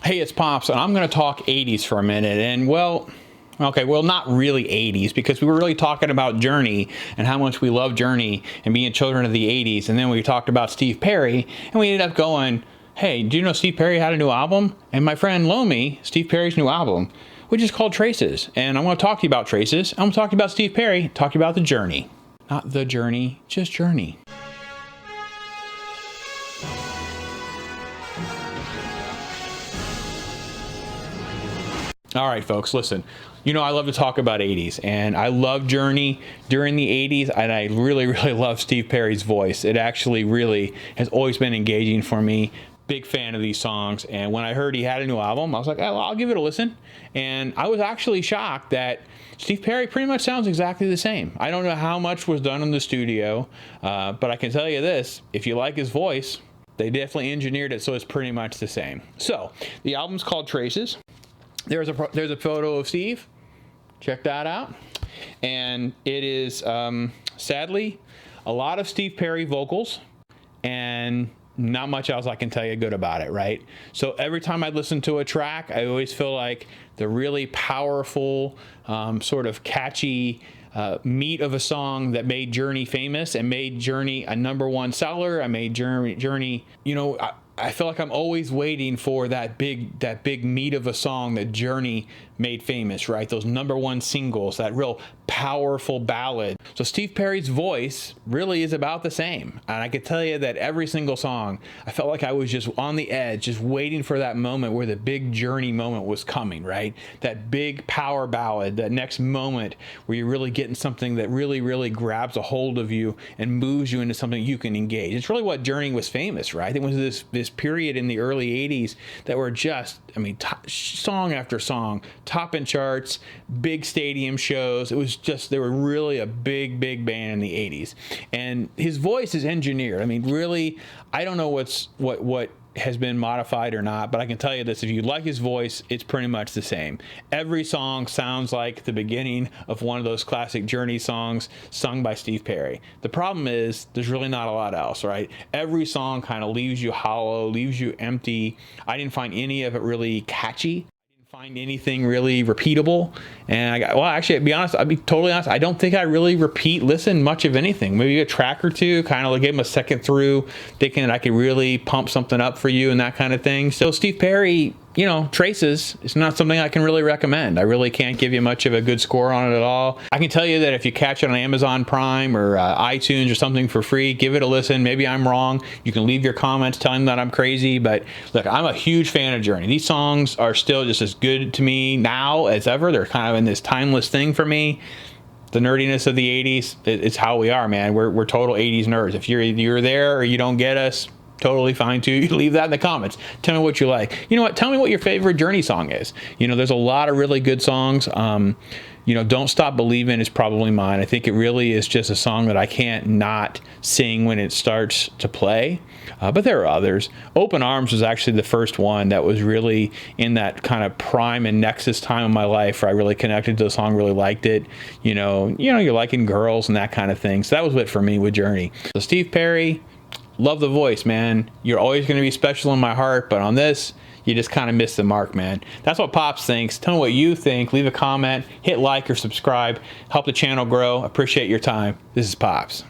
Hey, it's Pops, and I'm going to talk 80s for a minute. And well, okay, well, not really 80s, because we were really talking about Journey and how much we love Journey and being children of the 80s. And then we talked about Steve Perry, and we ended up going, hey, do you know Steve Perry had a new album? And my friend loaned me Steve Perry's new album, which is called Traces. And I want to talk to you about Traces. I'm going to talk to you about Steve Perry, talk to you about the Journey. Not the Journey, just Journey. All right, folks, listen. You know, I love to talk about 80s, and I love Journey during the 80s, and I really, really love Steve Perry's voice. It actually really has always been engaging for me. Big fan of these songs, and when I heard he had a new album, I was like, oh, well, I'll give it a listen. And I was actually shocked that Steve Perry pretty much sounds exactly the same. I don't know how much was done in the studio, but I can tell you this, if you like his voice, they definitely engineered it so it's pretty much the same. So, the album's called Traces. There's a photo of Steve. Check that out. And it is, sadly, a lot of Steve Perry vocals and not much else I can tell you good about it, right? So every time I listen to a track, I always feel like the really powerful, sort of catchy meat of a song that made Journey famous and made Journey a #1 seller. I made Journey, you know, I feel like I'm always waiting for that big meat of a song that Journey made famous, right? Those #1 singles, that real powerful ballad. So Steve Perry's voice really is about the same. And I can tell you that every single song, I felt like I was just on the edge, just waiting for that moment where the big Journey moment was coming, right? That big power ballad, that next moment where you're really getting something that really, really grabs a hold of you and moves you into something you can engage. It's really what Journey was famous, right? It was this period in the early 80s that were just, I mean, song after song, top in charts, big stadium shows. It was just, they were really a big band in the 80s. And his voice is engineered. I mean, really, I don't know what has been modified or not, but I can tell you this, if you like his voice, it's pretty much the same. Every song sounds like the beginning of one of those classic Journey songs sung by Steve Perry. The problem is there's really not a lot else, right? Every song kind of leaves you hollow, leaves you empty. I didn't find any of it really catchy. Find anything really repeatable. And well, actually, to be honest, I'll be totally honest, I don't think I really listen much of anything. Maybe a track or two, kind of like give him a second through, thinking that I could really pump something up for you and that kind of thing. So Steve Perry, you know, Traces, it's not something I can really recommend. I really can't give you much of a good score on it at all. I can tell you that if you catch it on Amazon Prime or iTunes or something for free, give it a listen. Maybe I'm wrong. You can leave your comments telling that I'm crazy, but look, I'm a huge fan of Journey. These songs are still just as good to me now as ever. They're kind of in this timeless thing for me. The nerdiness of the 80s, it's how we are, man. We're total 80s nerds. If you're there or you don't get us, totally fine too. You leave that in the comments. Tell me what you like. You know what? Tell me what your favorite Journey song is. You know, there's a lot of really good songs. You know, Don't Stop Believin' is probably mine. I think it really is just a song that I can't not sing when it starts to play. But there are others. Open Arms was actually the first one that was really in that kind of prime and nexus time of my life where I really connected to the song, really liked it. You know, you're liking girls and that kind of thing. So that was it for me with Journey. So Steve Perry, love the voice, man. You're always going to be special in my heart, but on this, you just kind of missed the mark, man. That's what Pops thinks. Tell me what you think. Leave a comment, hit like or subscribe. Help the channel grow. Appreciate your time. This is Pops.